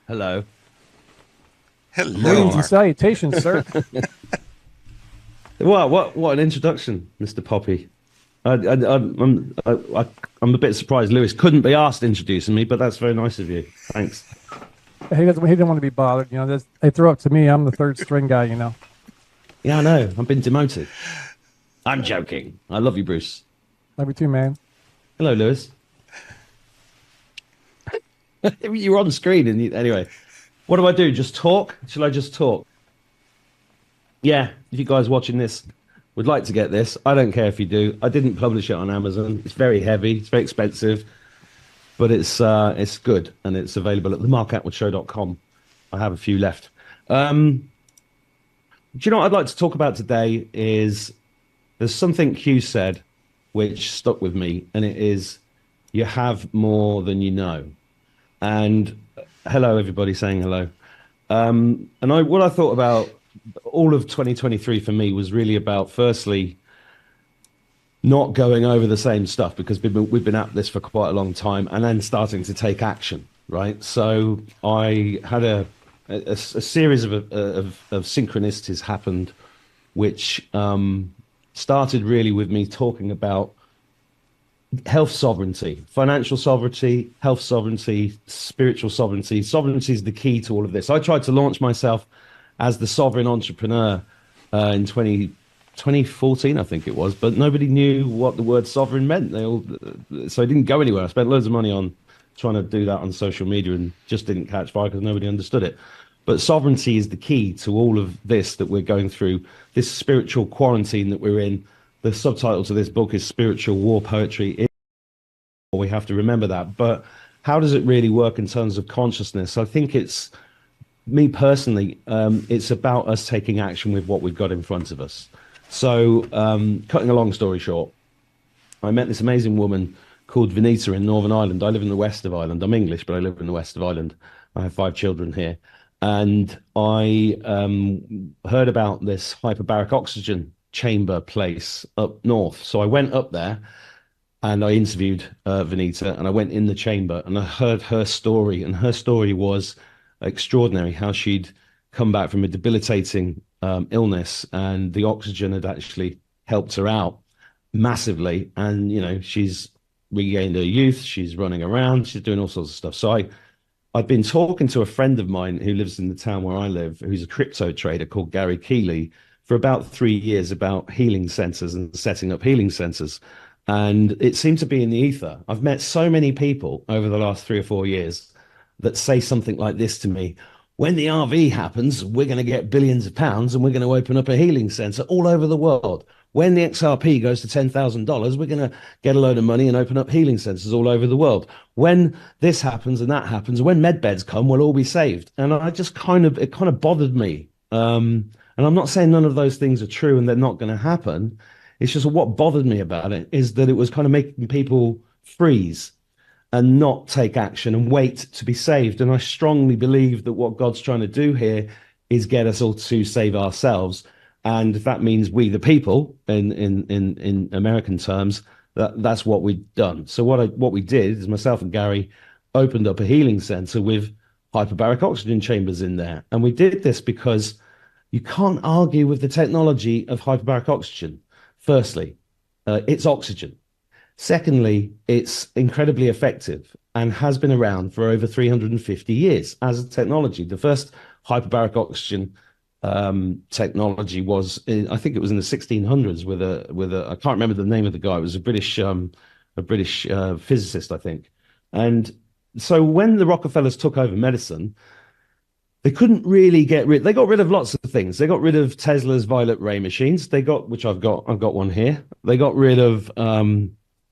Hello. Hello, Greetings and Mark. salutations, sir. What an introduction, Mr. Poppy. I'm a bit surprised Lewis couldn't be asked introducing me, but that's very nice of you. Thanks. He didn't want to be bothered. They throw it to me. I'm the third string guy. Yeah, I know. I've been demoted. I'm joking. I love you, Bruce. Love you too, man. Hello, Lewis. You're on screen, and anyway, what do I do? Just talk? Shall I just talk? Yeah, if you guys watching this would like to get this, I don't care if you do. I didn't publish it on Amazon. It's very heavy. It's very expensive, but it's good and it's available at themarkatwoodshow.com. I have a few left. Do you know what I'd like to talk about today is there's something Q said which stuck with me, and it is you have more than you know. And hello, everybody saying hello. What I thought about all of 2023 for me was really about, firstly, not going over the same stuff because we've been at this for quite a long time, and then starting to take action, right? So I had a series of synchronicities happened, which started really with me talking about health sovereignty, financial sovereignty, health sovereignty, spiritual sovereignty. Sovereignty is the key to all of this. I tried to launch myself as the sovereign entrepreneur in 2014, I think it was, but nobody knew what the word sovereign meant. So I didn't go anywhere. I spent loads of money on trying to do that on social media and just didn't catch fire because nobody understood it. But sovereignty is the key to all of this that we're going through, this spiritual quarantine that we're in. The subtitle to this book is Spiritual War Poetry. We have to remember that. But how does it really work in terms of consciousness? I think it's, me personally, it's about us taking action with what we've got in front of us. So cutting a long story short, I met this amazing woman called Venita in Northern Ireland. I live in the west of Ireland. I'm English, but I live in the west of Ireland. I have 5 children here. And I heard about this hyperbaric oxygen chamber place up north. So I went up there and I interviewed Venita, and I went in the chamber and I heard her story. And her story was extraordinary, how she'd come back from a debilitating illness, and the oxygen had actually helped her out massively. And, she's regained her youth. She's running around. She's doing all sorts of stuff. So I've been talking to a friend of mine who lives in the town where I live, who's a crypto trader called Gary Keeley, for about 3 years about healing centers and setting up healing centers. And it seemed to be in the ether. I've met so many people over the last 3 or 4 years that say something like this to me. When the RV happens, we're going to get billions of pounds and we're going to open up a healing center all over the world. When the XRP goes to $10,000, we're going to get a load of money and open up healing centers all over the world. When this happens and that happens, when med beds come, we'll all be saved. And it kind of bothered me. And I'm not saying none of those things are true and they're not going to happen. It's just what bothered me about it is that it was kind of making people freeze and not take action and wait to be saved. And I strongly believe that what God's trying to do here is get us all to save ourselves. And if that means we, the people, in American terms, that's what we've done. So what we did is myself and Gary opened up a healing center with hyperbaric oxygen chambers in there. And we did this because you can't argue with the technology of hyperbaric oxygen. Firstly, it's oxygen. Secondly, it's incredibly effective and has been around for over 350 years as a technology. The first hyperbaric oxygen technology was, I think it was in the 1600s with a I can't remember the name of the guy. It was a British physicist, I think. And so when the Rockefellers took over medicine, they couldn't really they got rid of lots of things. They got rid of Tesla's violet ray machines. Which I've got one here. They got rid of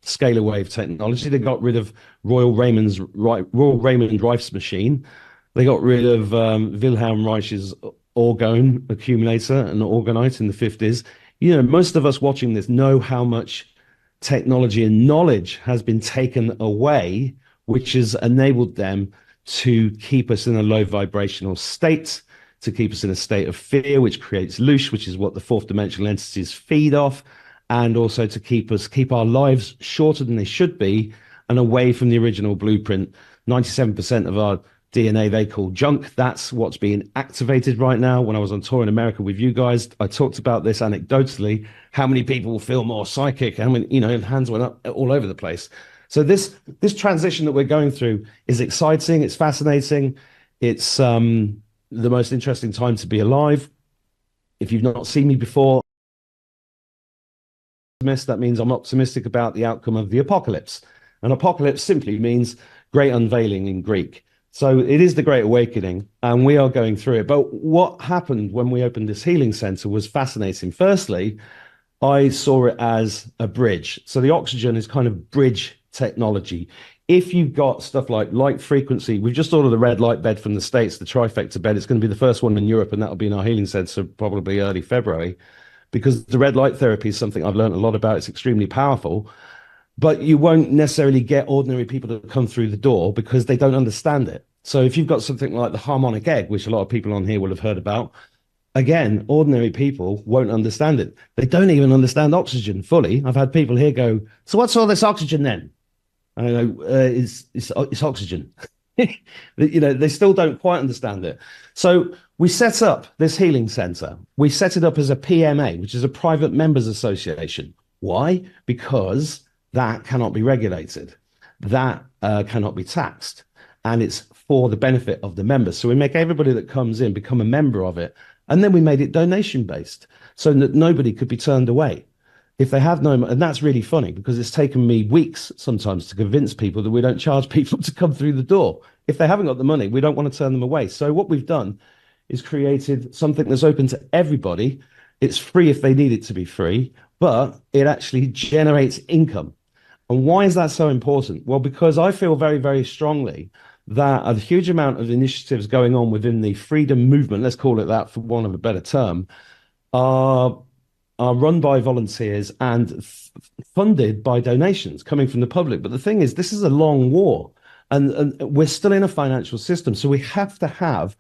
scalar wave technology. They got rid of Royal Raymond Rife's machine. They got rid of Wilhelm Reich's orgone accumulator and orgonite in the 50s. Most of us watching this know how much technology and knowledge has been taken away, which has enabled them to keep us in a low vibrational state, to keep us in a state of fear, which creates loosh, which is what the fourth dimensional entities feed off, and also to keep our lives shorter than they should be and away from the original blueprint. 97% of our DNA they call junk. That's what's being activated right now. When I was on tour in America with you guys, I talked about this anecdotally. How many people feel more psychic? How many, hands went up all over the place. So this transition that we're going through is exciting. It's fascinating. It's the most interesting time to be alive. If you've not seen me before, that means I'm optimistic about the outcome of the apocalypse. And apocalypse simply means great unveiling in Greek. So it is the Great Awakening, and we are going through it. But what happened when we opened this healing center was fascinating. Firstly, I saw it as a bridge. So the oxygen is kind of bridge technology. If you've got stuff like light frequency, we've just ordered a red light bed from the States, the trifecta bed. It's going to be the first one in Europe, and that'll be in our healing center probably early February, because the red light therapy is something I've learned a lot about. It's extremely powerful. But you won't necessarily get ordinary people to come through the door because they don't understand it. So if you've got something like the harmonic egg, which a lot of people on here will have heard about, again, ordinary people won't understand it. They don't even understand oxygen fully. I've had people here go, so what's all this oxygen then? And I go, it's oxygen. They still don't quite understand it. So we set up this healing center. We set it up as a PMA, which is a private members association. Why? Because that cannot be regulated. That cannot be taxed. And it's for the benefit of the members. So we make everybody that comes in become a member of it. And then we made it donation based so that nobody could be turned away. If they have no, and that's really funny because it's taken me weeks sometimes to convince people that we don't charge people to come through the door. If they haven't got the money, we don't want to turn them away. So what we've done is created something that's open to everybody. It's free if they need it to be free, but it actually generates income. And why is that so important? Well, because I feel very, very strongly that a huge amount of initiatives going on within the freedom movement, let's call it that for want of a better term, are run by volunteers and funded by donations coming from the public. But the thing is, this is a long war, and we're still in a financial system. So we have to have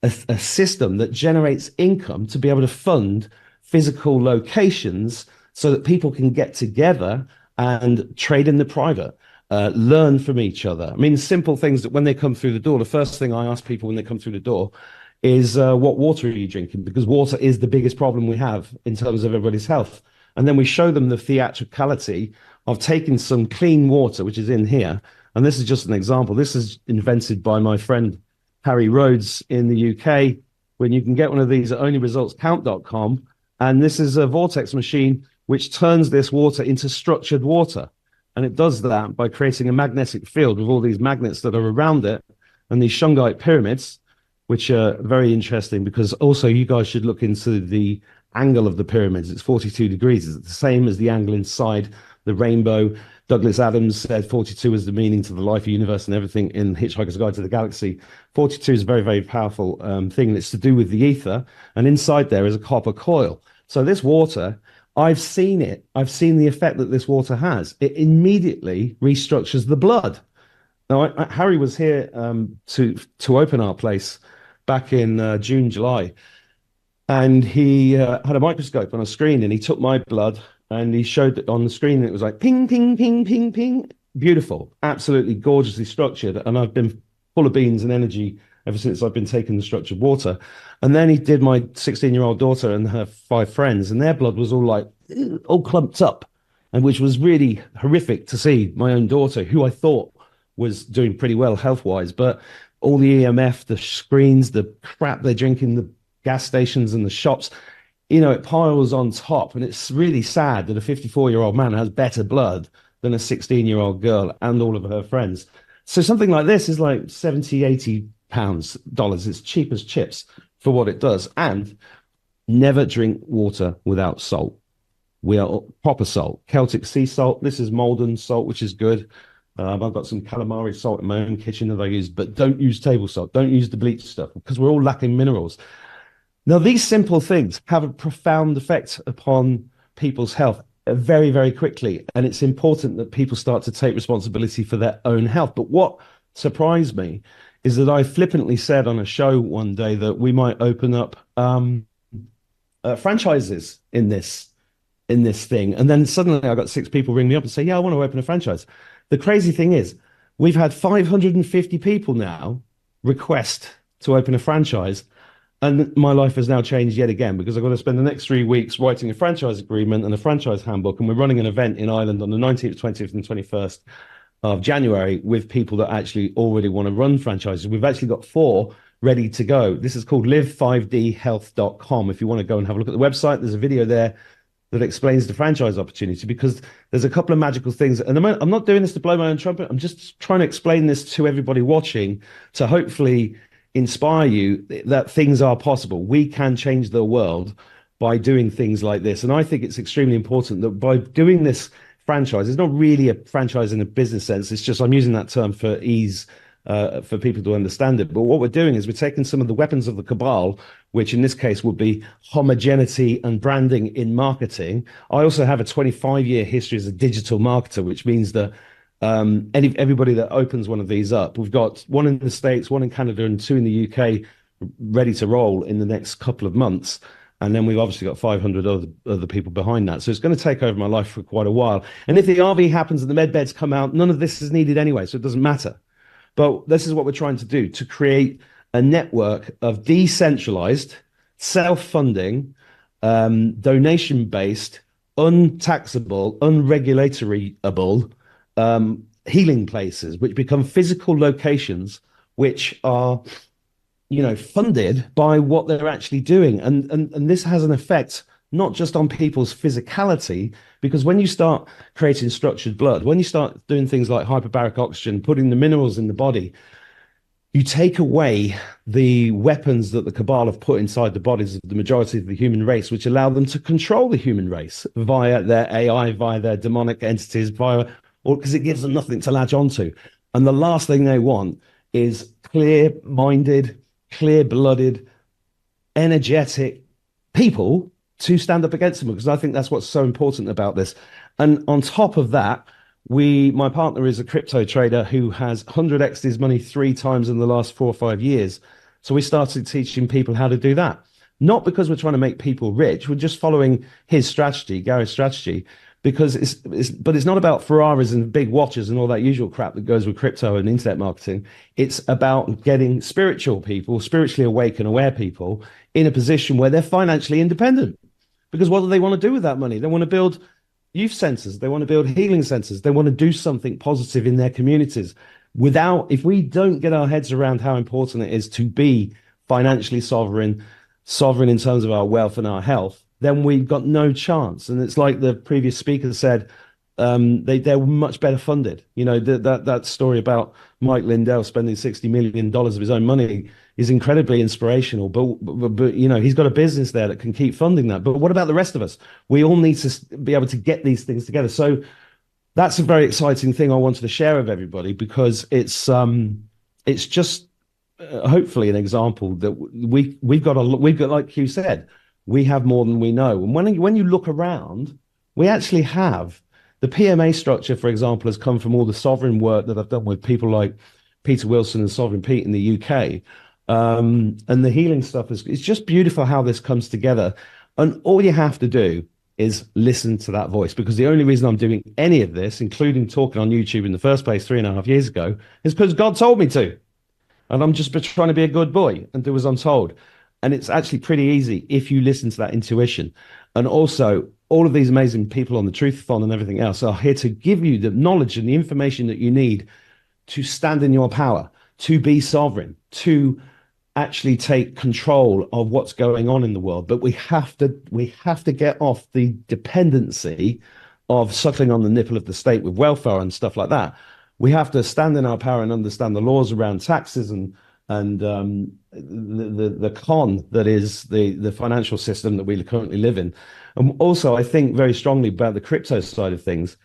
a system that generates income to be able to fund physical locations so that people can get together and trade in the private, learn from each other. I mean, simple things that when they come through the door, the first thing I ask people when they come through the door is what water are you drinking? Because water is the biggest problem we have in terms of everybody's health. And then we show them the theatricality of taking some clean water, which is in here. And this is just an example. This is invented by my friend Harry Rhodes in the UK, when you can get one of these at onlyresultscount.com. And this is a vortex machine which turns this water into structured water. And it does that by creating a magnetic field with all these magnets that are around it and these shungite pyramids, which are very interesting because also you guys should look into the angle of the pyramids. It's 42 degrees. It's the same as the angle inside the rainbow. Douglas Adams said 42 is the meaning to the life, universe, and everything in Hitchhiker's Guide to the Galaxy. 42 is a very, very powerful thing. And it's to do with the ether. And inside there is a copper coil. So this water, I've seen it. I've seen the effect that this water has. It immediately restructures the blood. Now, Harry was here to open our place back in June, July. And he had a microscope on a screen and he took my blood and he showed it on the screen and it was like ping, ping, ping, ping, ping. Beautiful, absolutely gorgeously structured. And I've been full of beans and energy ever since I've been taking the structured water. And then he did my 16-year-old daughter and her 5 friends, and their blood was all like, all clumped up, and which was really horrific to see my own daughter, who I thought was doing pretty well health-wise, but all the EMF, the screens, the crap they drink in the gas stations and the shops, it piles on top. And it's really sad that a 54-year-old man has better blood than a 16-year-old girl and all of her friends. So something like this is like 70, 80 pounds, dollars. It's cheap as chips for what it does. And never drink water without salt. We are proper salt, Celtic sea salt. This is Malden salt, which is good. I've got some calamari salt in my own kitchen that I use, but don't use table salt. Don't use the bleach stuff because we're all lacking minerals. Now, these simple things have a profound effect upon people's health very, very quickly. And it's important that people start to take responsibility for their own health. But what surprised me is that I flippantly said on a show one day that we might open up franchises in this thing. And then suddenly I got 6 people ring me up and say, yeah, I want to open a franchise. The crazy thing is we've had 550 people now request to open a franchise. And my life has now changed yet again because I've got to spend the next 3 weeks writing a franchise agreement and a franchise handbook. And we're running an event in Ireland on the 19th, 20th, and 21st of January with people that actually already want to run franchises. We've actually got 4 ready to go. This is called live5dhealth.com. If you want to go and have a look at the website, there's a video there that explains the franchise opportunity, because there's a couple of magical things. And I'm not doing this to blow my own trumpet. I'm just trying to explain this to everybody watching to hopefully inspire you that things are possible. We can change the world by doing things like this. And I think it's extremely important that by doing this franchise, it's not really a franchise in a business sense. It's just, I'm using that term for ease, for people to understand it. But what we're doing is we're taking some of the weapons of the cabal, which in this case would be homogeneity and branding in marketing. I also have a 25-year history as a digital marketer, which means that everybody that opens one of these up, we've got 1 in the States, 1 in Canada, and 2 in the UK ready to roll in the next couple of months. And then we've obviously got 500 other people behind that. So it's going to take over my life for quite a while. And if the RV happens and the med beds come out, none of this is needed anyway, so it doesn't matter. But this is what we're trying to do, to create a network of decentralized, self-funding, donation-based, untaxable, unregulatoryable healing places, which become physical locations, which are, funded by what they're actually doing. And this has an effect not just on people's physicality, because when you start creating structured blood, when you start doing things like hyperbaric oxygen, putting the minerals in the body, you take away the weapons that the cabal have put inside the bodies of the majority of the human race, which allow them to control the human race via their AI, via their demonic entities, because it gives them nothing to latch onto. And the last thing they want is clear-minded, clear-blooded, energetic people to stand up against them, because I think that's what's so important about this. And on top of that, my partner is a crypto trader who has 100x'd his money 3 times in the last 4 or 5 years. So we started teaching people how to do that. Not because we're trying to make people rich, we're just following his strategy, Gary's strategy, because it's not about Ferraris and big watches and all that usual crap that goes with crypto and internet marketing. It's about getting spiritual people, spiritually awake and aware people in a position where they're financially independent. Because what do they want to do with that money? They want to build youth centers. They want to build healing centers. They want to do something positive in their communities. If we don't get our heads around how important it is to be financially sovereign in terms of our wealth and our health, then we've got no chance. And it's like the previous speaker said, they're much better funded. That story about Mike Lindell spending $60 million of his own money is incredibly inspirational, but he's got a business there that can keep funding that. But what about the rest of us? We all need to be able to get these things together. So that's a very exciting thing I wanted to share with everybody, because it's just hopefully an example that we've got, like you said, we have more than we know. And when you look around, we actually have the PMA structure, for example, has come from all the sovereign work that I've done with people like Peter Wilson and Sovereign Pete in the UK. And the healing stuff it's just beautiful how this comes together. And all you have to do is listen to that voice, because the only reason I'm doing any of this, including talking on YouTube in the first place 3.5 years ago, is because God told me to. And I'm just trying to be a good boy and do as I'm told. And it's actually pretty easy if you listen to that intuition. And also, all of these amazing people on the Truth-a-Thon and everything else are here to give you the knowledge and the information that you need to stand in your power, to be sovereign, to actually take control of what's going on in the world. But we have to get off the dependency of suckling on the nipple of the state with welfare and stuff like that. We have to stand in our power and understand the laws around taxes and the con that is the financial system that we currently live in. And also, I think very strongly about the crypto side of things,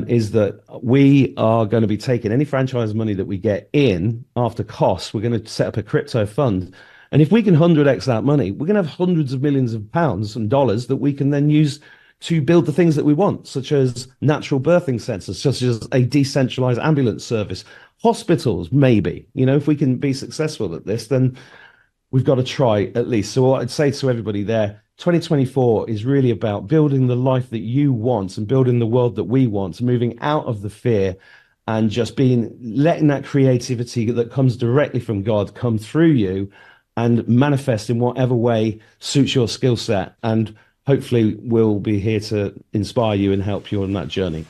is that we are going to be taking any franchise money that we get in after costs. We're going to set up a crypto fund. And if we can 100x that money, we're going to have hundreds of millions of pounds and dollars that we can then use to build the things that we want, such as natural birthing centers, such as a decentralized ambulance service, hospitals, maybe. If we can be successful at this, then we've got to try at least. So what I'd say to everybody there, 2024 is really about building the life that you want and building the world that we want, moving out of the fear and just letting that creativity that comes directly from God come through you and manifest in whatever way suits your skill set. And hopefully we'll be here to inspire you and help you on that journey.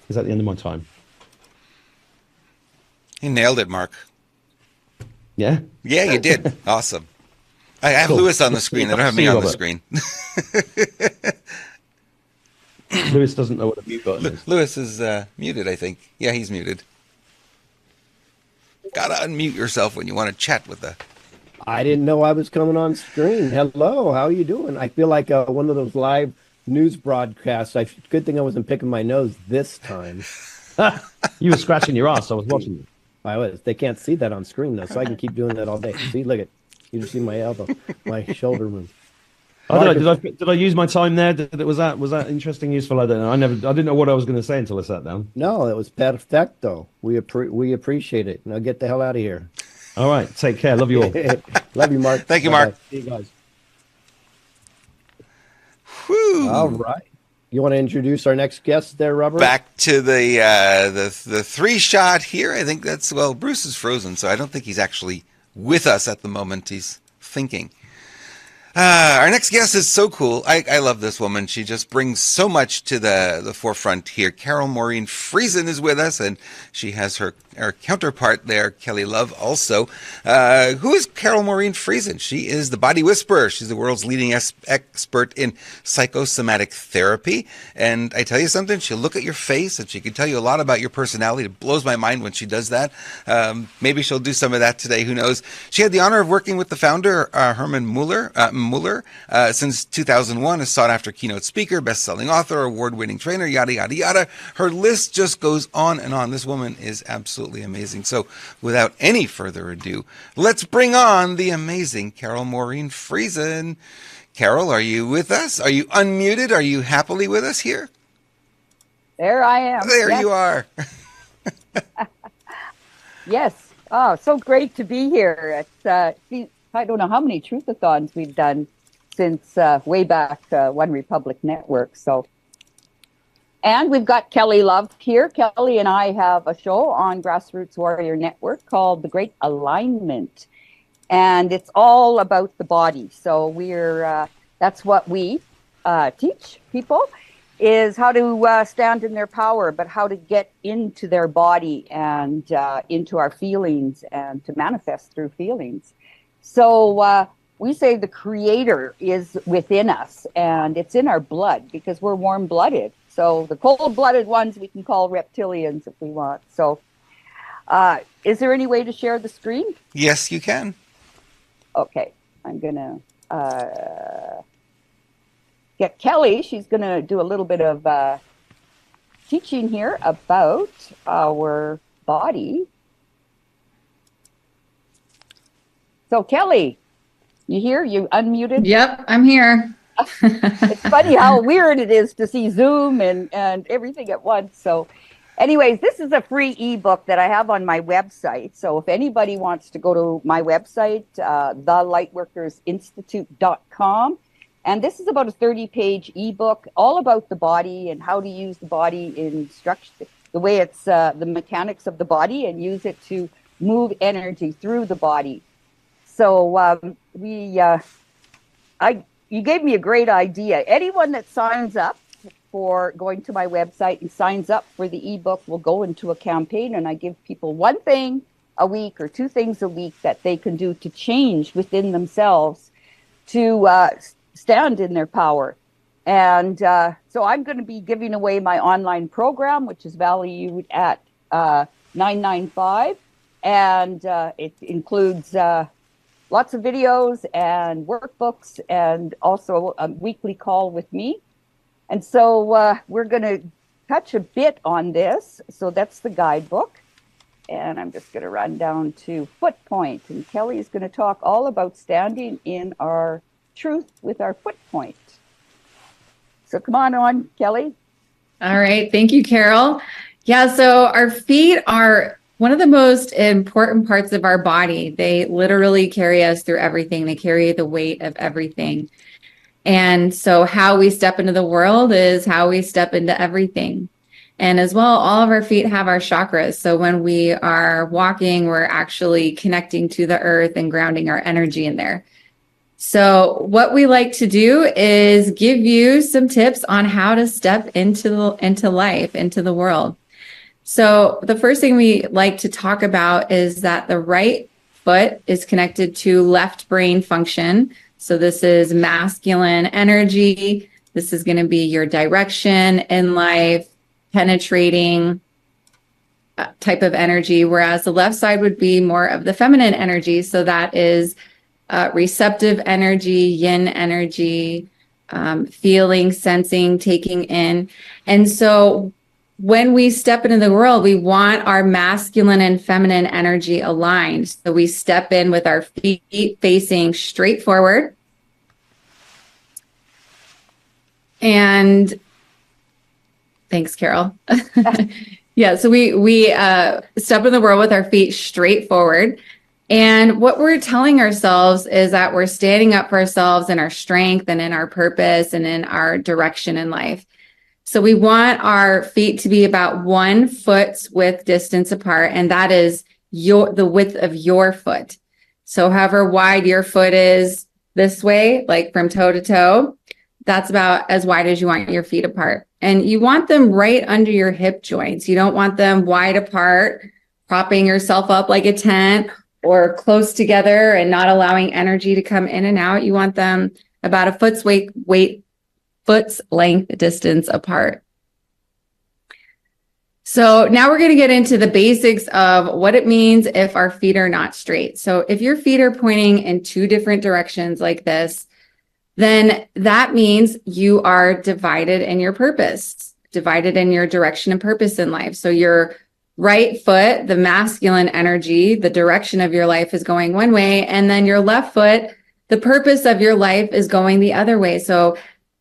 Is that the end of my time? You nailed it, Mark. Yeah? Yeah, you did. Awesome. I have Cool. Lewis on the screen. I don't have me on the screen. Lewis doesn't know what a mute button is. Lewis is muted, I think. Yeah, he's muted. Gotta unmute yourself when you want to chat with the... I didn't know I was coming on screen. Hello, how are you doing? I feel like one of those live news broadcasts. Good thing I wasn't picking my nose this time. You were scratching your ass. I was watching you. I was. They can't see that on screen, though, so I can keep doing that all day. See, look at you. Just see my elbow, my shoulder move. Oh, did I use my time there? Was that interesting, useful? I don't know. I didn't know what I was going to say until I sat down. No, it was perfecto. We appreciate it. Now get the hell out of here. All right, take care. Love you all. Love you, Mark. Thank you, Bye-bye. Mark. See you guys. Whew. All right. You want to introduce our next guest there, Robert? Back to the 3-shot here. I think that's, well, Bruce is frozen, so I don't think he's actually with us at the moment. He's thinking. Our next guest is so cool. I love this woman. She just brings so much to the forefront here. Carol Maureen Friesen is with us, and she has her counterpart there, Kelly Love, also. Who is Carol Maureen Friesen? She is the body whisperer. She's the world's leading expert in psychosomatic therapy. And I tell you something, she'll look at your face and she can tell you a lot about your personality. It blows my mind when she does that. Maybe she'll do some of that today. Who knows? She had the honor of working with the founder, Herman Muller, since 2001, a sought-after keynote speaker, best-selling author, award-winning trainer, yada, yada, yada. Her list just goes on and on. This woman is absolutely amazing. So without any further ado, let's bring on the amazing Carol Maureen Friesen. Carol, are you with us? Are you unmuted? Are you happily with us here? There I am. There you are. Yes. Oh, so great to be here. It's, I don't know how many Truth-a-Thons we've done since way back One Republic Network. And we've got Kelly Love here. Kelly and I have a show on Grassroots Warrior Network called The Great Alignment. And it's all about the body. So that's what we teach people, is how to stand in their power, but how to get into their body and into our feelings and to manifest through feelings. So we say the creator is within us and it's in our blood because we're warm-blooded. So the cold-blooded ones we can call reptilians if we want. So is there any way to share the screen? Yes, you can. Okay, I'm going to get Kelly. She's going to do a little bit of teaching here about our body. So Kelly, you here? You unmuted? Yep, I'm here. It's funny how weird it is to see Zoom and everything at once. So anyways, this is a free ebook that I have on my website. So if anybody wants to go to my website, thelightworkersinstitute.com, and this is about a 30-page ebook all about the body and how to use the body in structure, the way it's the mechanics of the body, and use it to move energy through the body. So you gave me a great idea. Anyone that signs up for going to my website and signs up for the ebook will go into a campaign, and I give people one thing a week or two things a week that they can do to change within themselves to stand in their power. And so I'm going to be giving away my online program, which is valued at $9.95, and it includes lots of videos and workbooks and also a weekly call with me. And so we're going to touch a bit on this. So that's the guidebook. And I'm just going to run down to foot point. And Kelly is going to talk all about standing in our truth with our foot point. So come on, Kelly. All right. Thank you, Carol. Yeah, so our feet are one of the most important parts of our body. They literally carry us through everything. They carry the weight of everything. And so how we step into the world is how we step into everything. And as well, all of our feet have our chakras. So when we are walking, we're actually connecting to the earth and grounding our energy in there. So what we like to do is give you some tips on how to step into life, into the world. So the first thing we like to talk about is that the right foot is connected to left brain function. So this is masculine energy. This is going to be your direction in life, penetrating type of energy, whereas the left side would be more of the feminine energy. So that is receptive energy, yin energy, feeling, sensing, taking in. And so when we step into the world, we want our masculine and feminine energy aligned. So we step in with our feet facing straight forward. And thanks, Carol. Yeah, so we step in the world with our feet straight forward. And what we're telling ourselves is that we're standing up for ourselves in our strength and in our purpose and in our direction in life. So we want our feet to be about 1 foot's width distance apart, and that is the width of your foot. So however wide your foot is this way, like from toe to toe, that's about as wide as you want your feet apart. And you want them right under your hip joints. You don't want them wide apart, propping yourself up like a tent, or close together and not allowing energy to come in and out. You want them about a foot's length distance apart. So now we're going to get into the basics of what it means if our feet are not straight. So if your feet are pointing in 2 different directions like this, then that means you are divided in your purpose, divided in your direction and purpose in life. So your right foot, the masculine energy, the direction of your life is going one way, and then your left foot, the purpose of your life is going the other way. So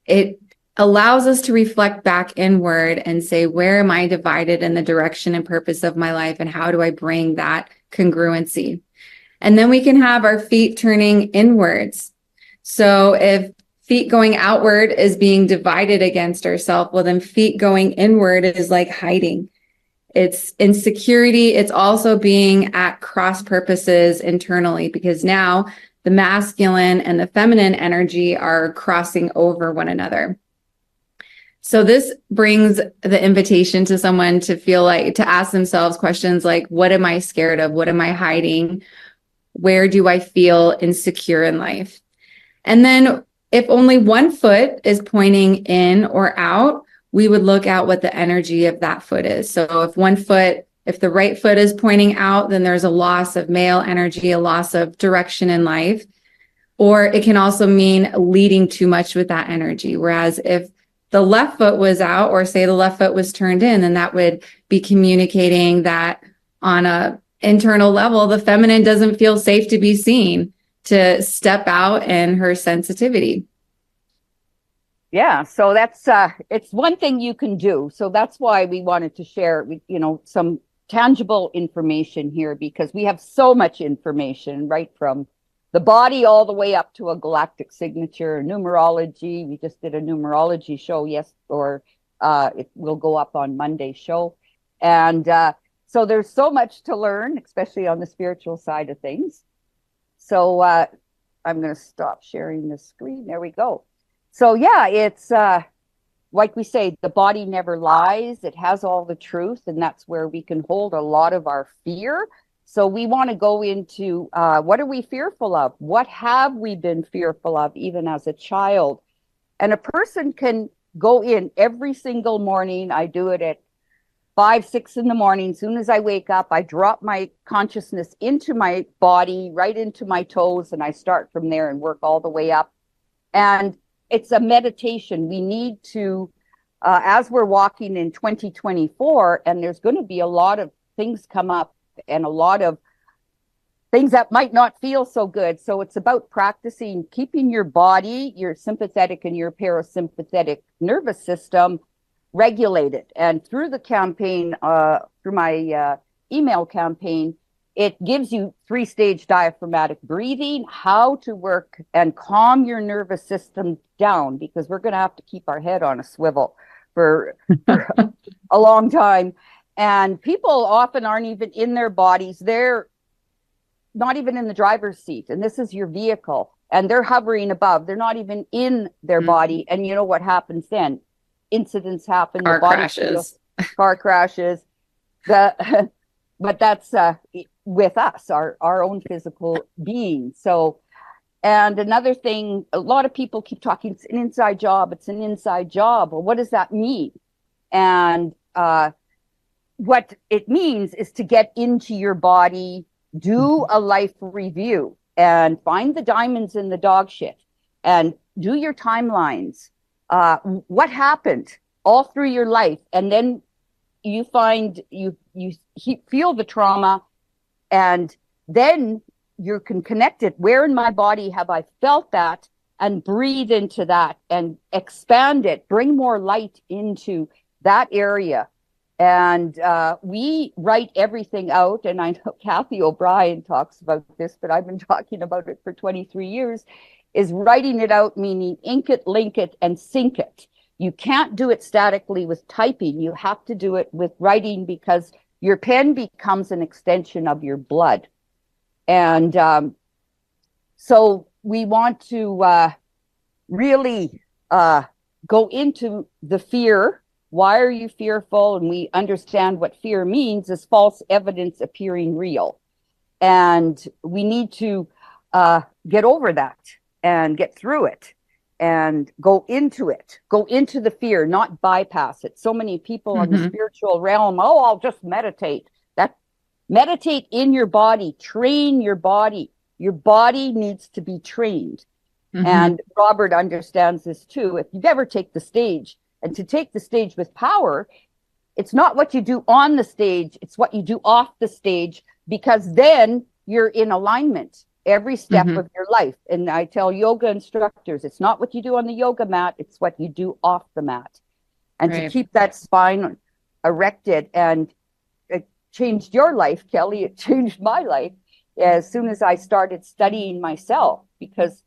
it allows us to reflect back inward and say, where am I divided in the direction and purpose of my life, and how do I bring that congruency? And then we can have our feet turning inwards. So if feet going outward is being divided against ourselves, well, then feet going inward is like hiding. It's insecurity. It's also being at cross purposes internally, because now the masculine and the feminine energy are crossing over one another. So this brings the invitation to someone to feel like, to ask themselves questions like, what am I scared of? What am I hiding? Where do I feel insecure in life? And then if only 1 foot is pointing in or out, we would look at what the energy of that foot is. So if the right foot is pointing out, then there's a loss of male energy, a loss of direction in life. Or it can also mean leading too much with that energy. Whereas if the left foot was out, or say the left foot was turned in, then that would be communicating that on a internal level, the feminine doesn't feel safe to be seen, to step out in her sensitivity. Yeah, so that's it's one thing you can do. So that's why we wanted to share, some tangible information here, because we have so much information, right from the body all the way up to a galactic signature, numerology. We just did a numerology show, it will go up on Monday's show. And so there's so much to learn, especially on the spiritual side of things. So I'm going to stop sharing the screen. There we go. So yeah, it's like we say, the body never lies. It has all the truth, and that's where we can hold a lot of our fear. So we want to go into what are we fearful of? What have we been fearful of even as a child? And a person can go in every single morning. I do it at 5, 6 in the morning. As soon as I wake up, I drop my consciousness into my body, right into my toes, and I start from there and work all the way up. And it's a meditation. We need to, as we're walking in 2024, and there's going to be a lot of things come up and a lot of things that might not feel so good. So it's about practicing keeping your body, your sympathetic and your parasympathetic nervous system regulated. And through the campaign, through my email campaign, it gives you 3-stage diaphragmatic breathing, how to work and calm your nervous system down, because we're going to have to keep our head on a swivel for a long time. And people often aren't even in their bodies. They're not even in the driver's seat. And this is your vehicle. And they're hovering above. They're not even in their body. And you know what happens then? Incidents happen. Car crashes. Car crashes. But that's with us, our own physical being. So, and another thing, a lot of people keep talking, it's an inside job. It's an inside job. Well, what does that mean? And what it means is to get into your body, do a life review, and find the diamonds in the dog shit, and do your timelines. What happened all through your life, and then you find you feel the trauma, and then you can connect it. Where in my body have I felt that? And breathe into that and expand it. Bring more light into that area. And we write everything out. And I know Kathy O'Brien talks about this, but I've been talking about it for 23 years, is writing it out, meaning ink it, link it, and sync it. You can't do it statically with typing. You have to do it with writing, because your pen becomes an extension of your blood. And so we want to really go into the fear. Why are you fearful? And we understand what fear means is false evidence appearing real. And we need to get over that and get through it and go into the fear, not bypass it. So many people in the spiritual realm, oh, I'll just meditate. Meditate in your body, train your body. Your body needs to be trained. And Robert understands this too. If you ever take the stage, and to take the stage with power, it's not what you do on the stage, it's what you do off the stage, because then you're in alignment every step of your life. And I tell yoga instructors, it's not what you do on the yoga mat, it's what you do off the mat. And to keep that spine erected. And it changed your life, Kelly. It changed my life as soon as I started studying myself, because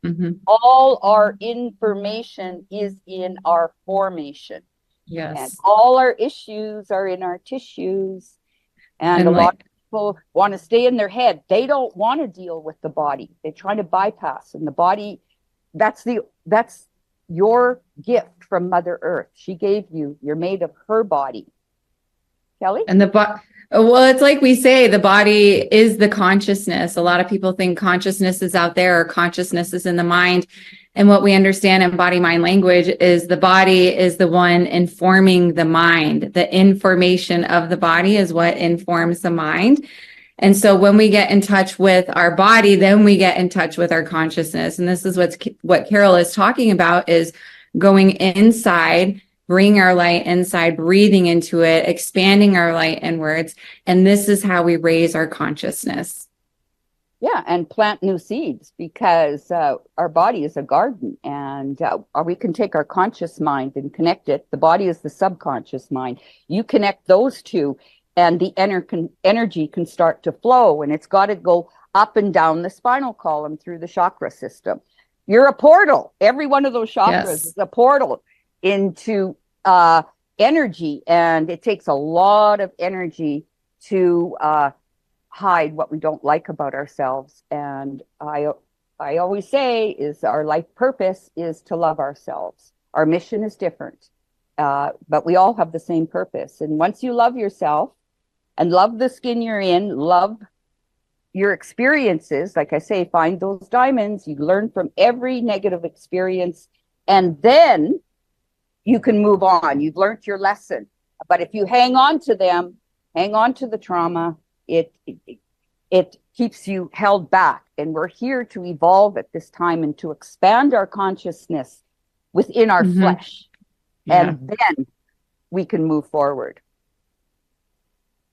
all our information is in our formation. Yes. And all our issues are in our tissues. And a lot of people want to stay in their head. They don't want to deal with the body. They're trying to bypass. And the body, that's your gift from Mother Earth. She gave you. You're made of her body. Kelly? And well, it's like we say, the body is the consciousness. A lot of people think consciousness is out there, or consciousness is in the mind. And what we understand in body, mind, language is the body is the one informing the mind. The information of the body is what informs the mind. And so when we get in touch with our body, then we get in touch with our consciousness. And this is what Carol is talking about, is going inside, bring our light inside, breathing into it, expanding our light inwards. And this is how we raise our consciousness. Yeah, and plant new seeds, because our body is a garden, and we can take our conscious mind and connect it. The body is the subconscious mind. You connect those two, and the energy can start to flow, and it's got to go up and down the spinal column through the chakra system. You're a portal. Every one of those chakras is a portal into energy, and it takes a lot of energy to hide what we don't like about ourselves. And I always say is our life purpose is to love ourselves. Our mission is different, but we all have the same purpose. And once you love yourself and love the skin you're in, love your experiences, like I say, find those diamonds. You learn from every negative experience, and then you can move on. You've learned your lesson. But if you hang on to them, hang on to the trauma, it keeps you held back. And we're here to evolve at this time and to expand our consciousness within our flesh. And then we can move forward.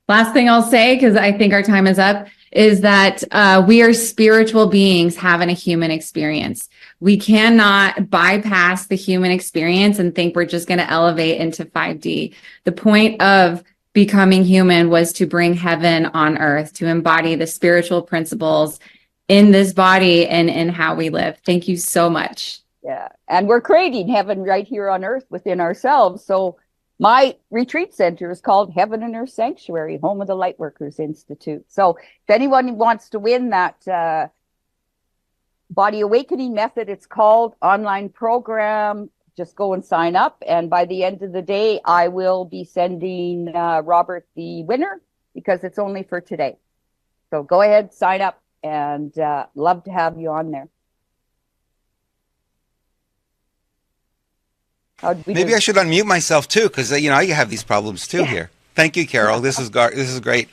Last thing I'll say, because I think our time is up, is that we are spiritual beings having a human experience. We cannot bypass the human experience and think we're just going to elevate into 5D. The point of becoming human was to bring heaven on earth, to embody the spiritual principles in this body and in how we live. Thank you so much. Yeah. And we're creating heaven right here on earth within ourselves. So My retreat center is called Heaven and Earth Sanctuary, home of the Lightworkers Institute. So if anyone wants to win that body awakening method, it's called, online program, just go and sign up. And by the end of the day, I will be sending Robert the winner, because it's only for today. So go ahead, sign up, and love to have you on there. Maybe I should unmute myself too, because you know I have these problems too here. Thank you, Carol. This is great.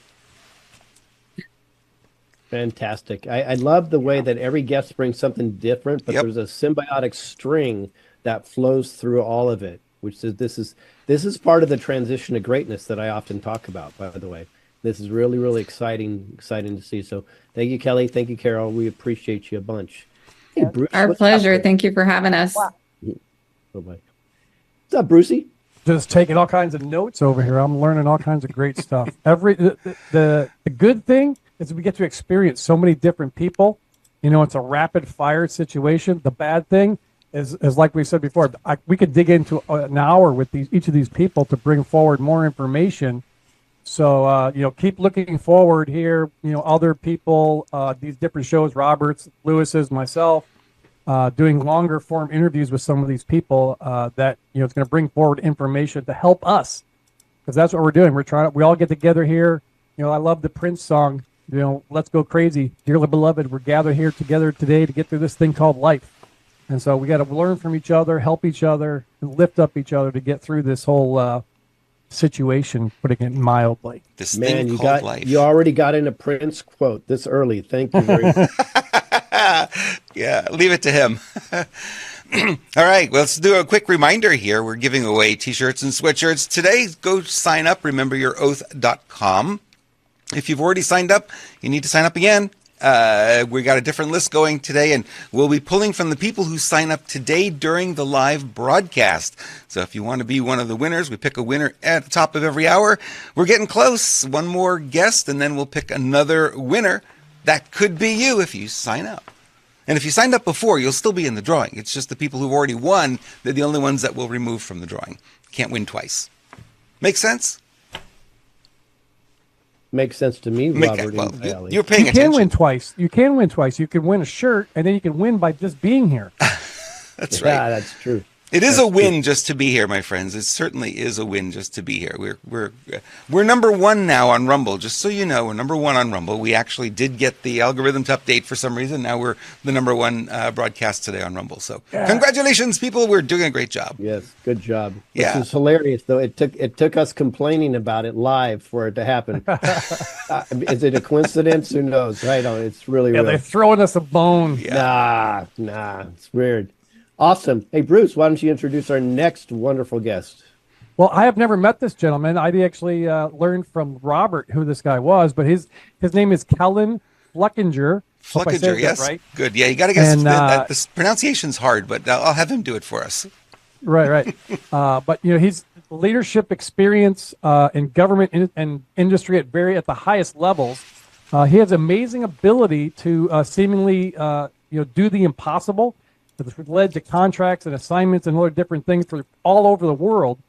Fantastic. I love the way that every guest brings something different, but there's a symbiotic string that flows through all of it, which is this is part of the transition to greatness that I often talk about, by the way. This is really, really exciting to see. So thank you, Kelly. Thank you, Carol. We appreciate you a bunch. Hey, Bruce, our pleasure. Thank you for having us. Wow. Bye-bye. What's up, Brucey? Just taking all kinds of notes over here. I'm learning all kinds of great stuff. The good thing is we get to experience so many different people. You know, it's a rapid fire situation. The bad thing is like we said before, we could dig into an hour with each of these people to bring forward more information. So, you know, keep looking forward here. You know, other people, these different shows, Robert's, Lewis's, myself, doing longer form interviews with some of these people that, you know, it's going to bring forward information to help us, because that's what we're doing. We all get together here. You know, I love the Prince song, you know, let's go crazy. Dearly beloved, we're gathered here together today to get through this thing called life. And so we got to learn from each other, help each other, and lift up each other to get through this whole situation, putting it mildly. This thing called life. You already got in a Prince quote this early. Thank you very much. Yeah, leave it to him. All right, well, let's do a quick reminder here. We're giving away t-shirts and sweatshirts today. Go sign up. RememberYourOath.com. If you've already signed up, you need to sign up again. We got a different list going today, and we'll be pulling from the people who sign up today during the live broadcast. So if you want to be one of the winners, we pick a winner at the top of every hour. We're getting close. One more guest, and then we'll pick another winner. That could be you if you sign up. And if you signed up before, you'll still be in the drawing. It's just the people who've already won, they're the only ones that will remove from the drawing. Can't win twice. Make sense? Makes sense to me, Robert. You're paying attention. You can win twice. You can win twice. You can win a shirt, and then you can win by just being here. That's right. Yeah, that's true. It is a win just to be here, my friends. It certainly is a win just to be here. We're number one now on Rumble. Just so you know, we're number one on Rumble. We actually did get the algorithm to update for some reason. Now we're the number one broadcast today on Rumble. So congratulations, people. We're doing a great job. Yes, good job. Yeah. This is hilarious, though. It took us complaining about it live for it to happen. Is it a coincidence? Who knows? Right? It's really real. They're throwing us a bone. Yeah. Nah, it's weird. Awesome. Hey, Bruce, why don't you introduce our next wonderful guest? Well, I have never met this gentleman. I actually learned from Robert who this guy was, but his name is Kellen Fluckinger. Fluckinger, yes. Right? Good. Yeah, you got to guess. This pronunciation's hard, but I'll have him do it for us. Right. But, you know, he's leadership experience in government and industry at the highest levels. He has amazing ability to seemingly, do the impossible. It's led to contracts and assignments and other different things for all over the world.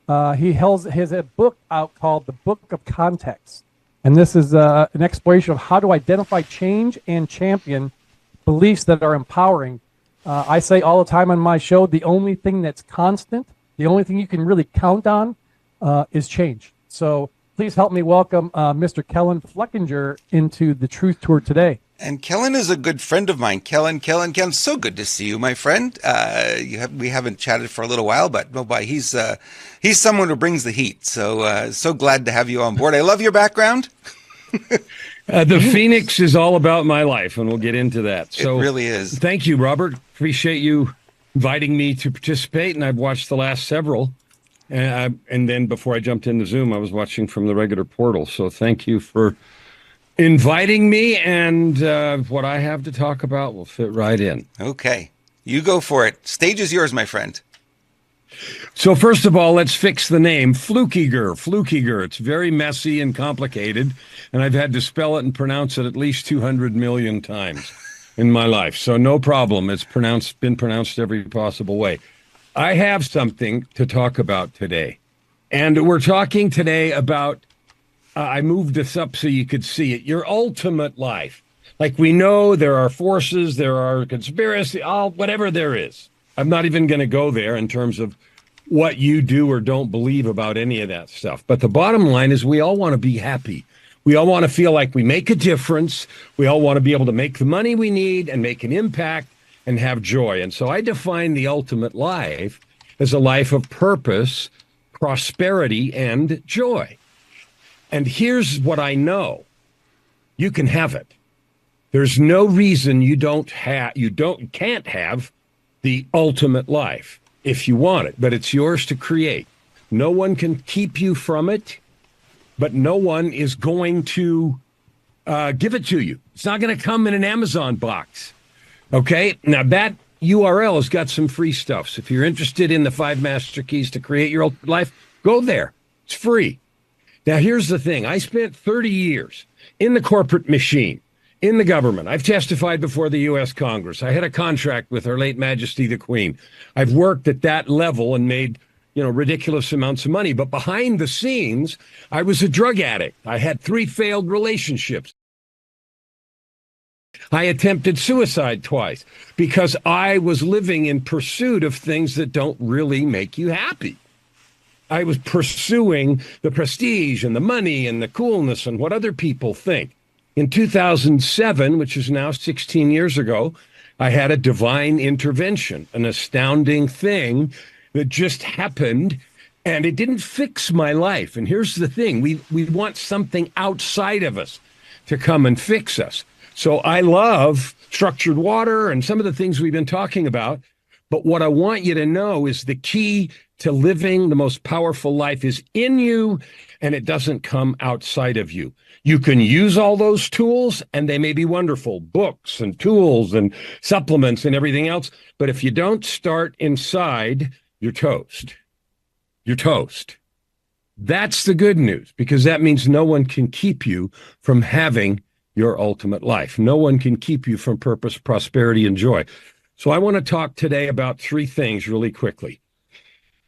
He has a book out called The Book of Context. And this is an exploration of how to identify change and champion beliefs that are empowering. I say all the time on my show, the only thing that's constant, the only thing you can really count on is change. So please help me welcome Mr. Kellen Fluckinger into the Truth Tour today. And Kellen is a good friend of mine. Kellen, so good to see you, my friend. We haven't chatted for a little while, but he's someone who brings the heat. So glad to have you on board. I love your background. The Phoenix is all about my life, and we'll get into that. So it really is. Thank you, Robert. Appreciate you inviting me to participate, and I've watched the last several. And then before I jumped into Zoom, I was watching from the regular portal. So thank you for inviting me, and what I have to talk about will fit right in. Okay. You go for it. Stage is yours, my friend. So first of all, let's fix the name. Flukiger. It's very messy and complicated, and I've had to spell it and pronounce it at least 200 million times in my life. So no problem. It's been pronounced every possible way. I have something to talk about today, And we're talking today about, I moved this up so you could see it, your ultimate life. Like, we know there are forces, there are conspiracy, whatever there is. I'm not even going to go there in terms of what you do or don't believe about any of that stuff. But the bottom line is we all want to be happy. We all want to feel like we make a difference. We all want to be able to make the money we need and make an impact and have joy. And so I define the ultimate life as a life of purpose, prosperity, and joy. And here's what I know. You can have it. There's no reason you can't have the ultimate life if you want it, but it's yours to create. No one can keep you from it, but no one is going to give it to you. It's not going to come in an Amazon box. Okay? Now, that URL has got some free stuff. So if you're interested in the 5 master keys to create your ultimate life, go there. It's free. Now, here's the thing. I spent 30 years in the corporate machine, in the government. I've testified before the U.S. Congress. I had a contract with Her late Majesty the Queen. I've worked at that level and made, ridiculous amounts of money. But behind the scenes, I was a drug addict. I had 3 failed relationships. I attempted suicide twice because I was living in pursuit of things that don't really make you happy. I was pursuing the prestige and the money and the coolness and what other people think. In 2007, which is now 16 years ago, I had a divine intervention, an astounding thing that just happened, and it didn't fix my life. And here's the thing. We want something outside of us to come and fix us. So I love structured water and some of the things we've been talking about. But what I want you to know is the key to living the most powerful life is in you, and it doesn't come outside of you. You can use all those tools, and they may be wonderful, books and tools and supplements and everything else. But if you don't start inside, you're toast. You're toast. That's the good news, because that means no one can keep you from having your ultimate life. No one can keep you from purpose, prosperity, and joy. So I want to talk today about 3 things really quickly.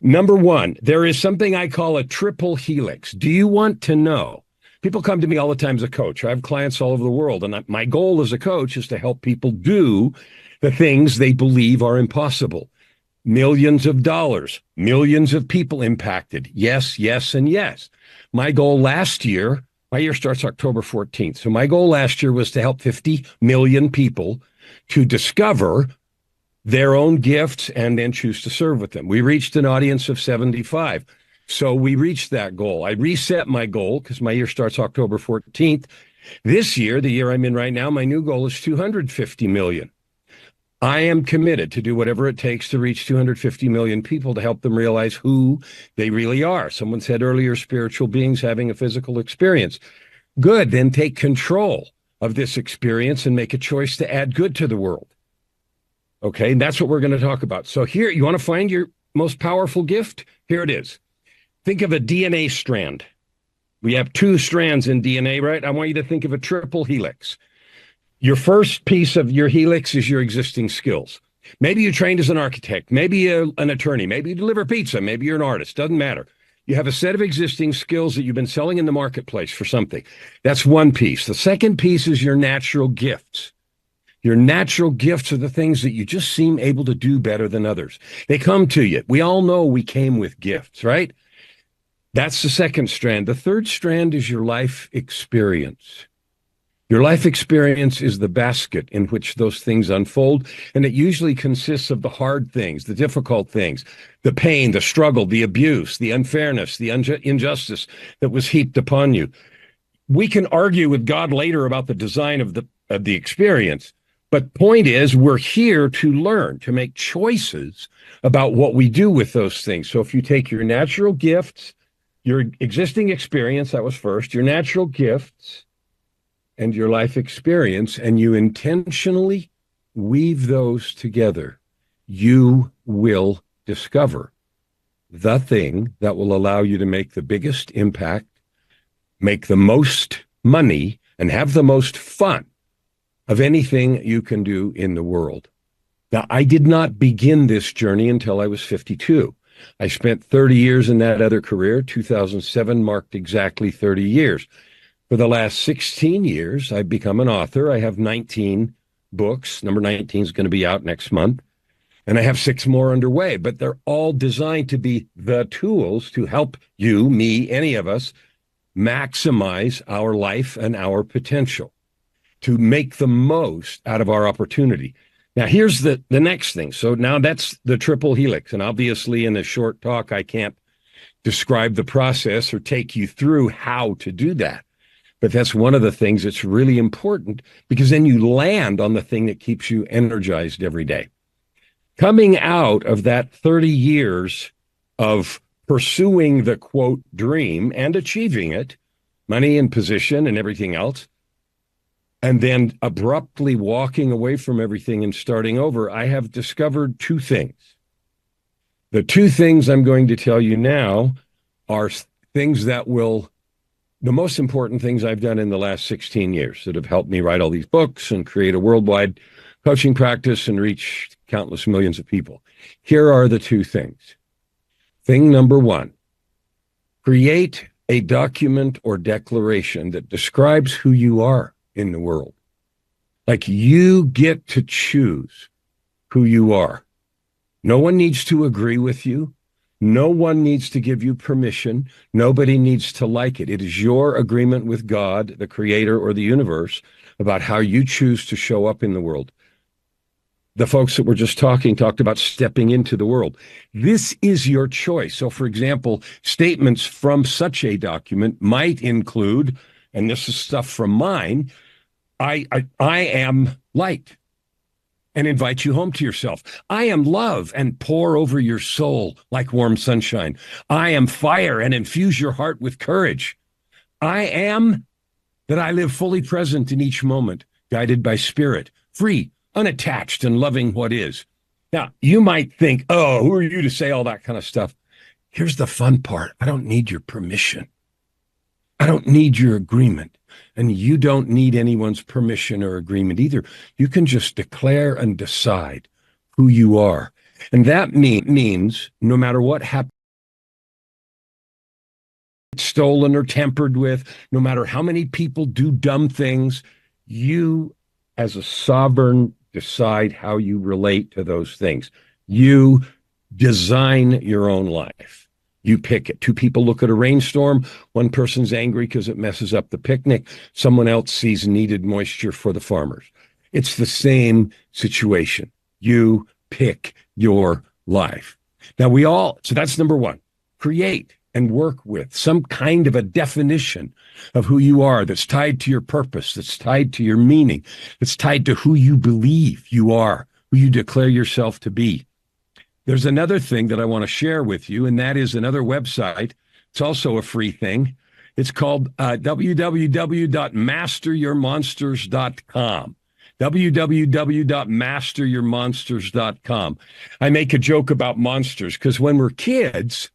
Number 1, there is something I call a triple helix. Do you want to know? People come to me all the time as a coach. I have clients all over the world, and my goal as a coach is to help people do the things they believe are impossible. Millions of dollars, millions of people impacted. Yes, yes, and yes. My goal last year, my year starts October 14th. So my goal last year was to help 50 million people to discover their own gifts and then choose to serve with them. We reached an audience of 75. So we reached that goal. I reset my goal because my year starts October 14th. This year, the year I'm in right now, my new goal is 250 million. I am committed to do whatever it takes to reach 250 million people to help them realize who they really are. Someone said earlier, spiritual beings having a physical experience. Good, then take control of this experience and make a choice to add good to the world. Okay, and that's what we're going to talk about. So here, you want to find your most powerful gift? Here it is. Think of a DNA strand. We have 2 strands in DNA, right? I want you to think of a triple helix. Your first piece of your helix is your existing skills. Maybe you trained as an architect, maybe an attorney, maybe you deliver pizza, maybe you're an artist, doesn't matter. You have a set of existing skills that you've been selling in the marketplace for something. That's one piece. The second piece is your natural gifts. Your natural gifts are the things that you just seem able to do better than others. They come to you. We all know we came with gifts, right? That's the second strand. The third strand is your life experience. Your life experience is the basket in which those things unfold, and it usually consists of the hard things, the difficult things, the pain, the struggle, the abuse, the unfairness, the injustice that was heaped upon you. We can argue with God later about the design of the experience, but point is, we're here to learn, to make choices about what we do with those things. So if you take your natural gifts, your existing experience, that was first, your natural gifts, and your life experience, and you intentionally weave those together, you will discover the thing that will allow you to make the biggest impact, make the most money, and have the most fun of anything you can do in the world. Now, I did not begin this journey until I was 52. I spent 30 years in that other career. 2007 marked exactly 30 years. For the last 16 years, I've become an author. I have 19 books. Number 19 is going to be out next month. And I have 6 more underway, but they're all designed to be the tools to help you, me, any of us, maximize our life and our potential, to make the most out of our opportunity. Now, here's the next thing. So now that's the triple helix. And obviously, in a short talk, I can't describe the process or take you through how to do that. But that's one of the things that's really important, because then you land on the thing that keeps you energized every day. Coming out of that 30 years of pursuing the quote dream and achieving it, money and position and everything else, and then abruptly walking away from everything and starting over, I have discovered 2 things. The 2 things I'm going to tell you now are things that will, the most important things I've done in the last 16 years that have helped me write all these books and create a worldwide coaching practice and reach countless millions of people. Here are the 2 things. Thing number 1, create a document or declaration that describes who you are in the world. Like, you get to choose who you are. No one needs to agree with you. No one needs to give you permission. Nobody needs to like it. It is your agreement with God, the creator, or the universe about how you choose to show up in the world. The folks that were just talked about stepping into the world. This is your choice. So, for example, statements from such a document might include, and this is stuff from mine, I am light, and invite you home to yourself. I am love, and pour over your soul like warm sunshine. I am fire, and infuse your heart with courage. I am that I live fully present in each moment, guided by spirit, free, unattached, and loving what is. Now, you might think, oh, who are you to say all that kind of stuff? Here's the fun part. I don't need your permission. I don't need your agreement. And you don't need anyone's permission or agreement either. You can just declare and decide who you are. And that means no matter what happens, stolen or tampered with, no matter how many people do dumb things, you as a sovereign decide how you relate to those things. You design your own life. You pick it. 2 people look at a rainstorm. One person's angry because it messes up the picnic. Someone else sees needed moisture for the farmers. It's the same situation. You pick your life. Now so that's number 1. Create and work with some kind of a definition of who you are that's tied to your purpose, that's tied to your meaning, that's tied to who you believe you are, who you declare yourself to be. There's another thing that I want to share with you, and that is another website. It's also a free thing. It's called www.masteryourmonsters.com. www.masteryourmonsters.com. I make a joke about monsters because when we're kids,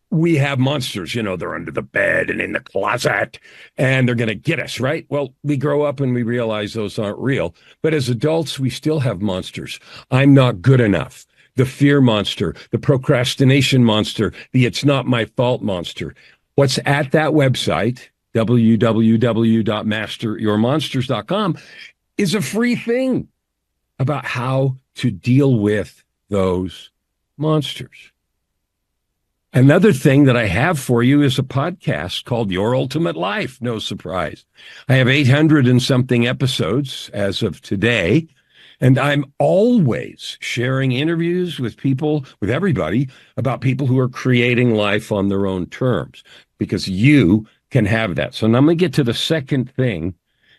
we have monsters, they're under the bed and in the closet, and they're going to get us, right? Well, we grow up and we realize those aren't real. But as adults, we still have monsters. I'm not good enough. The fear monster, the procrastination monster, the it's not my fault monster. What's at that website, www.masteryourmonsters.com, is a free thing about how to deal with those monsters. Another thing that I have for you is a podcast called Your Ultimate Life. No surprise. I have 800 and something episodes as of today, and I'm always sharing interviews with people, with everybody, about people who are creating life on their own terms, because you can have that. So now I'm going to get to the second thing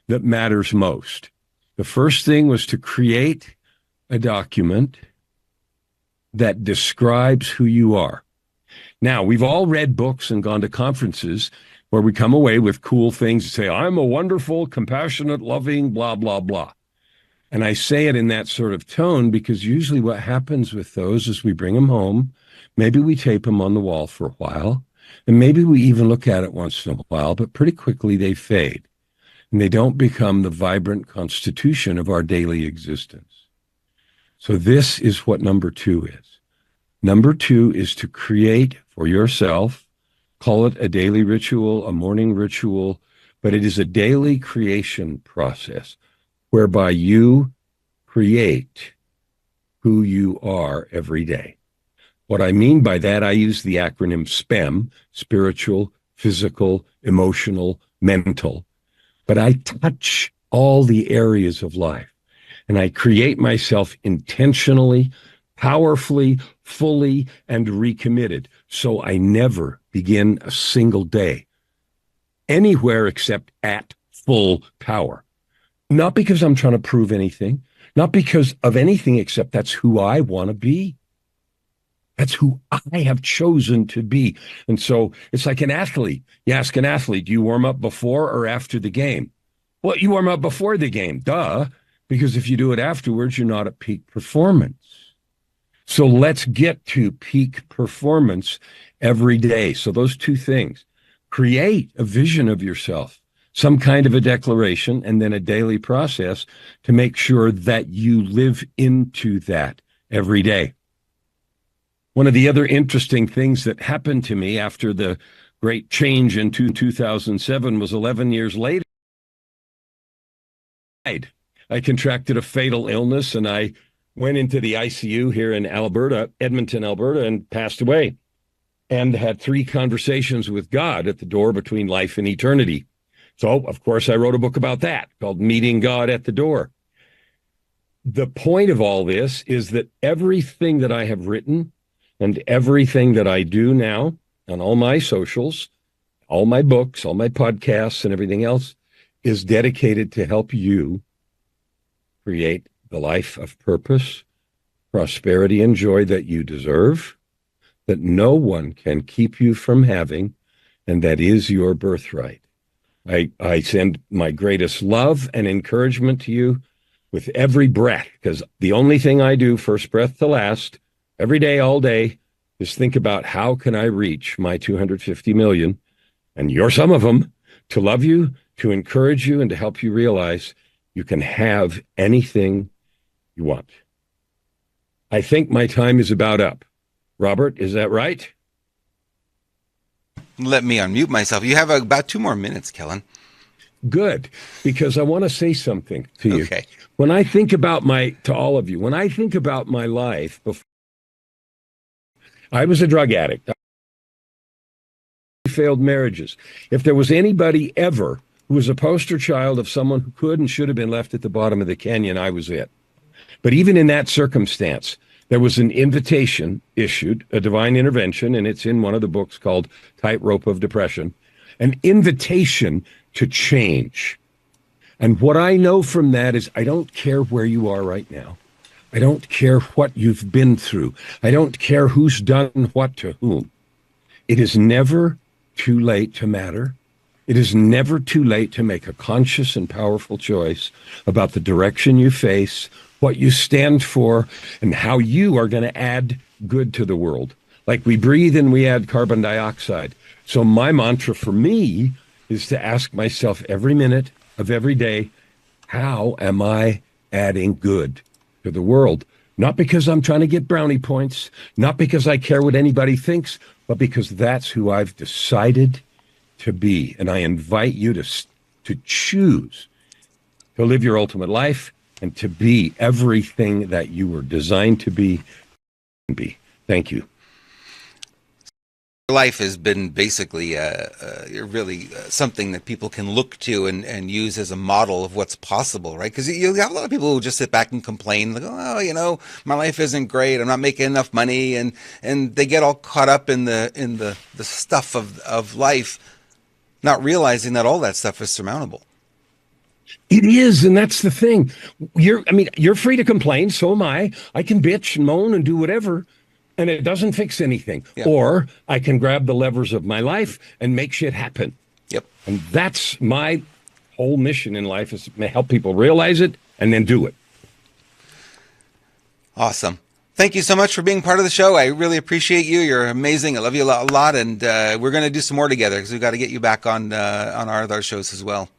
that matters most. The first thing was to create a document that describes who you are. Now, we've all read books and gone to conferences where we come away with cool things to say, I'm a wonderful, compassionate, loving, blah, blah, blah. And I say it in that sort of tone because usually what happens with those is we bring them home, maybe we tape them on the wall for a while, and maybe we even look at it once in a while, but pretty quickly they fade, and they don't become the vibrant constitution of our daily existence. So this is what number 2 is. Number two is to create for yourself, call it a daily ritual, a morning ritual, but it is a daily creation process whereby you create who you are every day. What I mean by that, I use the acronym SPEM, spiritual, physical, emotional, mental, but I touch all the areas of life and I create myself intentionally, powerfully, fully, and recommitted. So I never begin a single day anywhere except at full power. Not because I'm trying to prove anything, not because of anything except that's who I want to be. That's who I have chosen to be. And so it's like an athlete. You ask an athlete, do you warm up before or after the game? Well, you warm up before the game, duh, because if you do it afterwards, you're not at peak performance. So let's get to peak performance every day. So those two things, create a vision of yourself, some kind of a declaration, and then a daily process to make sure that you live into that every day. One of the other interesting things that happened to me after the great change in 2007 was 11 years later, I contracted a fatal illness and I went into the ICU here in Alberta, Edmonton, Alberta, and passed away and had 3 conversations with God at the door between life and eternity. So, of course, I wrote a book about that called Meeting God at the Door. The point of all this is that everything that I have written and everything that I do now on all my socials, all my books, all my podcasts, and everything else is dedicated to help you create the life of purpose, prosperity, and joy that you deserve, that no one can keep you from having, and that is your birthright. I send my greatest love and encouragement to you with every breath, because the only thing I do, first breath to last, every day, all day, is think about how can I reach my 250 million, and you're some of them, to love you, to encourage you, and to help you realize you can have anything you want. I think my time is about up. Robert, is that right? Let me unmute myself. You have about 2 more minutes, Kellen. Good, because I want to say something to you. Okay. When I think about to all of you, when I think about my life before, I was a drug addict. I failed marriages. If there was anybody ever who was a poster child of someone who could and should have been left at the bottom of the canyon, I was it. But even in that circumstance, there was an invitation issued, a divine intervention, and it's in one of the books called Tightrope of Depression, an invitation to change. And what I know from that is I don't care where you are right now. I don't care what you've been through. I don't care who's done what to whom. It is never too late to matter. It is never too late to make a conscious and powerful choice about the direction you face, what you stand for, and how you are going to add good to the world. Like we breathe and we add carbon dioxide. So my mantra for me is to ask myself every minute of every day, how am I adding good to the world? Not because I'm trying to get brownie points, not because I care what anybody thinks, but because that's who I've decided to be. And I invite you to choose to live your ultimate life and to be everything that you were designed to be. Thank you. Life has been basically really something that people can look to and use as a model of what's possible, right? Because you have a lot of people who just sit back and complain, like, oh, my life isn't great. I'm not making enough money, and they get all caught up in the stuff of life, not realizing that all that stuff is surmountable. It is, and that's the thing. You're free to complain, so am I. I can bitch and moan and do whatever, and it doesn't fix anything. Yep. Or I can grab the levers of my life and make shit happen. Yep. And that's my whole mission in life, is to help people realize it and then do it. Awesome. Thank you so much for being part of the show. I really appreciate you. You're amazing. I love you a lot, and we're going to do some more together because we've got to get you back on our other shows as well.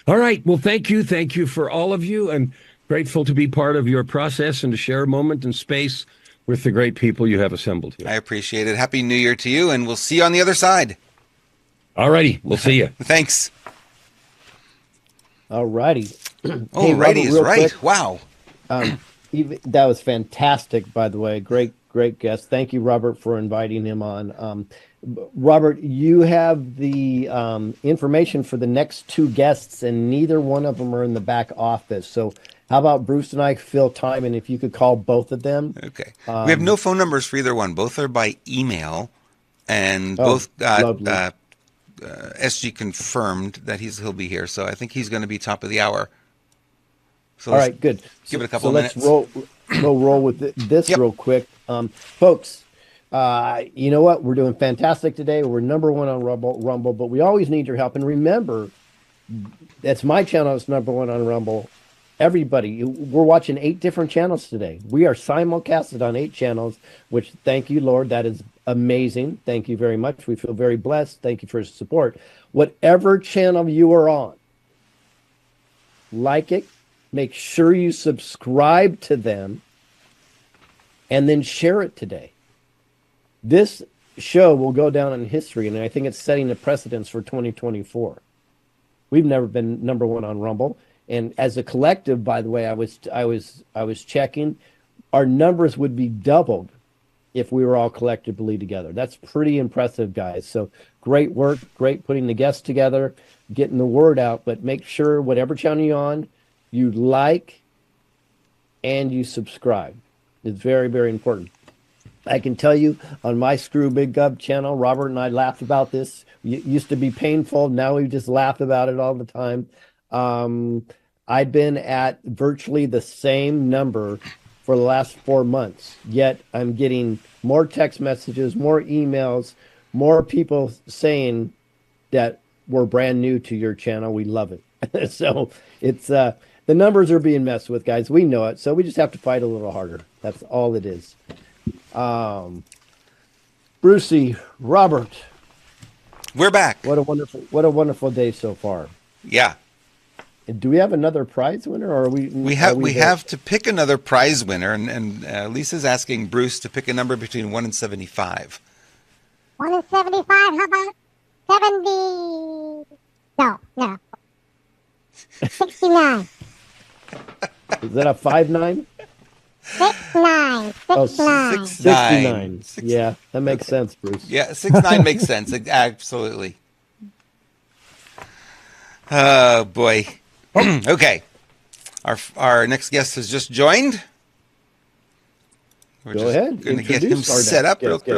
All right. Well, thank you. Thank you for all of you, and grateful to be part of your process and to share a moment and space with the great people you have assembled here. I appreciate it. Happy New Year to you, and we'll see you on the other side. All righty. We'll see you. Thanks. All righty. Oh, righty is right. Quick, Wow. that was fantastic, by the way. Great guest. Thank you, Robert, for inviting him on. Robert, you have the information for the next two guests, and neither one of them are in the back office. So how about Bruce and I fill time, and if you could call both of them? Okay. We have no phone numbers for either one. Both are by email, and both SG confirmed that he'll be here. So I think he's going to be top of the hour. So all right, good. Give it a couple minutes. Let's roll with this real quick. Folks, you know what? We're doing fantastic today. We're number one on Rumble, but we always need your help. And remember, that's my channel. It's number one on Rumble. Everybody, we're watching 8 different channels today. We are simulcasted on 8 channels, which, thank you, Lord. That is amazing. Thank you very much. We feel very blessed. Thank you for your support. Whatever channel you are on, like it, make sure you subscribe to them, and then share it today. This show will go down in history, and I think it's setting a precedence for 2024. We've never been number one on Rumble. And as a collective, by the way, I was checking, our numbers would be doubled if we were all collectively together. That's pretty impressive, guys. So great work, great putting the guests together, getting the word out. But make sure whatever channel you're on, you like and you subscribe. It's very, very important. I can tell you on my Screw Big Gub channel, Robert and I laughed about this. It used to be painful. Now we just laugh about it all the time. I've been at virtually the same number for the last 4 months, yet I'm getting more text messages, more emails, more people saying that we're brand new to your channel. We love it. So it's, the numbers are being messed with, guys. We know it. So we just have to fight a little harder. That's all it is. Brucey, Robert, we're back. What a wonderful day so far. Yeah. Do we have another prize winner, or are we have to pick another prize winner, and Lisa's asking Bruce to pick a number between 1 and 75. 1 and 75. How about 70? No. 69. Is that a 5-9? 6-9. 6-9. 69. Yeah, that makes sense, Bruce. Yeah, 6-9 makes sense. Absolutely. Oh boy. Okay. Our next guest has just joined. We're Go ahead. Going to get him set up real quick.